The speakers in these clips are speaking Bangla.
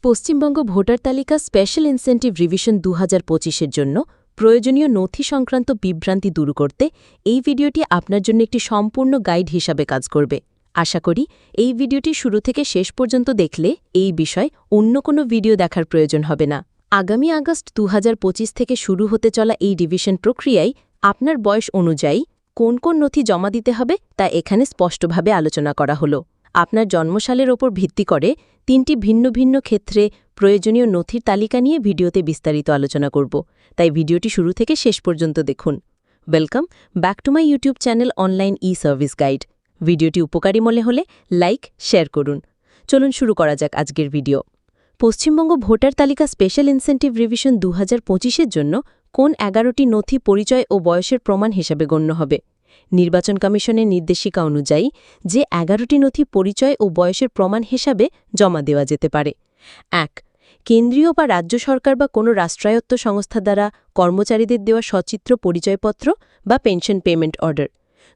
পশ্চিমবঙ্গ ভোটার তালিকা স্পেশাল ইনসেন্টিভ রিভিশন ২০২৫-এর জন্য প্রয়োজনীয় নথি সংক্রান্ত বিভ্রান্তি দূর করতে এই ভিডিওটি আপনার জন্য একটি সম্পূর্ণ গাইড হিসাবে কাজ করবে। আশা করি এই ভিডিওটি শুরু থেকে শেষ পর্যন্ত দেখলে এই বিষয় অন্য কোনো ভিডিও দেখার প্রয়োজন হবে না। আগামী আগস্ট ২০২৫ থেকে শুরু হতে চলা এই রিভিশন প্রক্রিয়ায় আপনার বয়স অনুযায়ী কোন কোন নথি জমা দিতে হবে তা এখানে স্পষ্টভাবে আলোচনা করা হলো। আপনার জন্মসালের ওপর ভিত্তি করে তিনটি ভিন্ন ভিন্ন ক্ষেত্রে প্রয়োজনীয় নথির তালিকা নিয়ে ভিডিওতে বিস্তারিত আলোচনা করব, তাই ভিডিওটি শুরু থেকে শেষ পর্যন্ত দেখুন। Welcome back to my YouTube channel online e service guide. ভিডিওটি উপকারী মনে হলে লাইক, শেয়ার করুন। চলুন শুরু করা যাক আজকের ভিডিও। পশ্চিমবঙ্গ ভোটার তালিকা স্পেশাল ইনসেন্টিভ রিভিশন ২০২৫-এর জন্য কোন ১১টি নথি পরিচয় ও বয়সের প্রমাণ হিসাবে গণ্য হবে? নির্বাচন কমিশনের নির্দেশিকা অনুযায়ী যে ১১টি নথি পরিচয় ও বয়সের প্রমাণ হিসাবে জমা দেওয়া যেতে পারে: ১. কেন্দ্রীয় বা রাজ্য সরকার বা কোনো রাষ্ট্রায়ত্ত সংস্থা দ্বারা কর্মচারীদের দেওয়া সচিত্র পরিচয়পত্র বা পেনশন পেমেন্ট অর্ডার।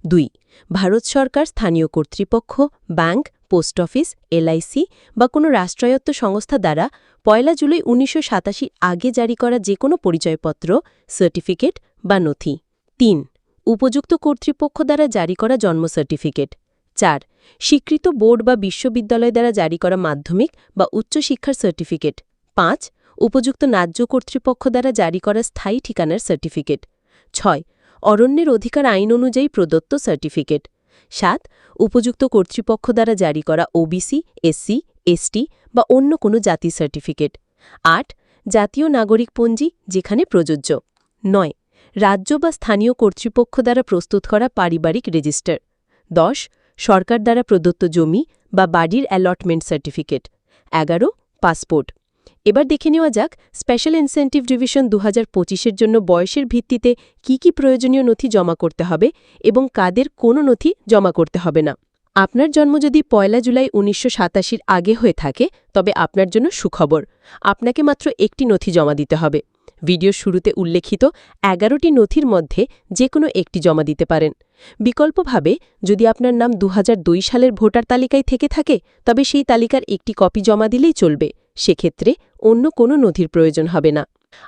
২. ভারত সরকার, স্থানীয় কর্তৃপক্ষ, ব্যাংক, পোস্ট অফিস, এলআইসি বা কোনো রাষ্ট্রায়ত্ত সংস্থা দ্বারা ১ জুলাই ১৯৮৭ আগে জারি করা যে কোনো পরিচয়পত্র, সার্টিফিকেট বা নথি। ৩. উপযুক্ত কর্তৃপক্ষ দ্বারা জারি করা জন্ম সার্টিফিকেট। ৪. স্বীকৃত বোর্ড বা বিশ্ববিদ্যালয় দ্বারা জারি করা মাধ্যমিক বা উচ্চশিক্ষার সার্টিফিকেট। ৫. উপযুক্ত ন্যায্য কর্তৃপক্ষ দ্বারা জারি করা স্থায়ী ঠিকানার সার্টিফিকেট। ৬. অরণ্যের অধিকার আইন অনুযায়ী প্রদত্ত সার্টিফিকেট। ৭. উপযুক্ত কর্তৃপক্ষ দ্বারা জারি করা ওবিসি, এসসি, এসটি বা অন্য কোনো জাতির সার্টিফিকেট। ৮. জাতীয় নাগরিকপঞ্জি যেখানে প্রযোজ্য। ৯. রাজ্য বা স্থানীয় কর্তৃপক্ষ দ্বারা প্রস্তুত করা পারিবারিক রেজিস্টার। ১০. সরকার দ্বারা প্রদত্ত জমি বা বাড়ির অ্যালটমেন্ট সার্টিফিকেট। ১১. পাসপোর্ট। এবার দেখে নেওয়া যাক স্পেশাল ইনসেন্টিভ রিভিশন ২০২৫-এর জন্য বয়সের ভিত্তিতে কি প্রয়োজনীয় নথি জমা করতে হবে এবং কাদের কোনো নথি জমা করতে হবে না। আপনার জন্ম যদি ১ জুলাই ১৯৮৭ আগে হয়ে থাকে তবে আপনার জন্য সুখবর, আপনাকে মাত্র একটি নথি জমা দিতে হবে। ভিডিওর শুরুতে উল্লেখিত ১১টি নথির মধ্যে যে কোনো একটি জমা দিতে পারেন। বিকল্পভাবে যদি আপনার নাম ২০০২ সালের ভোটার তালিকায় থেকে থাকে তবে সেই তালিকার একটি কপি জমা দিলেই চলবে, সেক্ষেত্রে অন্য কোনো নথির প্রয়োজন হবে না।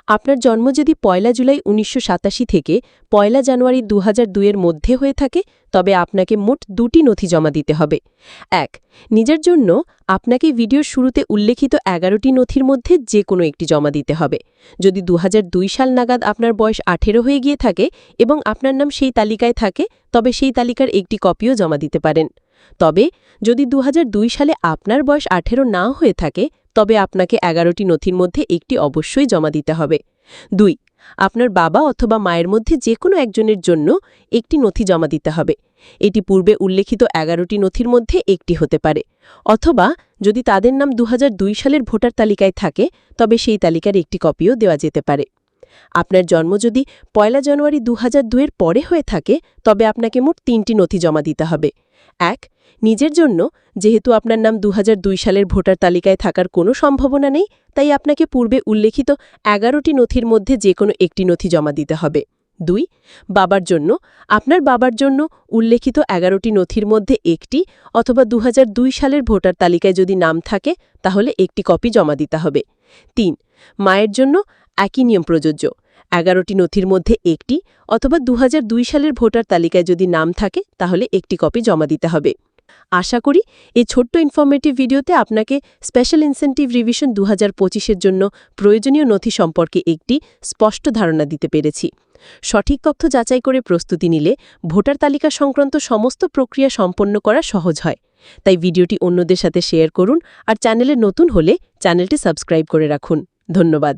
আপনার জন্ম যদি ১ জুলাই ১৯৮৭ থেকে ১ জানুয়ারি ২০০২-এর মধ্যে হয়ে থাকে তবে আপনাকে মোট ২টি নথি জমা দিতে হবে। ১. নিজের জন্য আপনাকে ভিডিওর শুরুতে উল্লেখিত ১১টি নথির মধ্যে যে কোনো একটি জমা দিতে হবে। যদি ২০০২ সাল নাগাদ আপনার বয়স ১৮ হয়ে গিয়ে থাকে এবং আপনার নাম সেই তালিকায় থাকে তবে সেই তালিকার একটি কপিও জমা দিতে পারেন। তবে যদি ২০০২ সালে আপনার বয়স ১৮ না হয়ে থাকে তবে আপনাকে ১১টি নথির মধ্যে একটি অবশ্যই জমা দিতে হবে। ২. আপনার বাবা অথবা মায়ের মধ্যে যে কোনো একজনের জন্য একটি নথি জমা দিতে হবে। এটি পূর্বে উল্লেখিত ১১টি নথির মধ্যে একটি হতে পারে, অথবা যদি তাদের নাম ২০০২ সালের ভোটার তালিকায় থাকে তবে সেই তালিকার একটি কপিও দেওয়া যেতে পারে। আপনার জন্ম যদি ১ জানুয়ারি ২০০২-এর পরে হয়ে থাকে তবে আপনাকে মোট ৩টি নথি জমা দিতে হবে। ১. নিজের জন্য, যেহেতু আপনার নাম ২০০২ সালের ভোটার তালিকায় থাকার কোনো সম্ভাবনা নেই তাই আপনাকে পূর্বে উল্লেখিত ১১টি নথির মধ্যে যে কোনো একটি নথি জমা দিতে হবে। ২. বাবার জন্য, আপনার বাবার জন্য উল্লেখিত ১১টি নথির মধ্যে একটি অথবা ২০০২ সালের ভোটার তালিকায় যদি নাম থাকে তাহলে একটি কপি জমা দিতে হবে। ৩. মায়ের জন্য একই নিয়ম প্রযোজ্য, ১১টি নথির মধ্যে একটি অথবা ২০০২ সালের ভোটার তালিকায় যদি নাম থাকে তাহলে একটি কপি জমা দিতে হবে। আশা করি এই ছোট্ট ইনফরমেটিভ ভিডিওতে আপনাকে স্পেশাল ইনসেন্টিভ রিভিশন ২০২৫-এর জন্য প্রয়োজনীয় নথি সম্পর্কে একটি স্পষ্ট ধারণা দিতে পেরেছি। সঠিক তথ্য যাচাই করে প্রস্তুতি নিলে ভোটার তালিকা সংক্রান্ত সমস্ত প্রক্রিয়া সম্পন্ন করা সহজ হয়। তাই ভিডিওটি অন্যদের সাথে শেয়ার করুন আর চ্যানেলে নতুন হলে চ্যানেলটি সাবস্ক্রাইব করে রাখুন। ধন্যবাদ।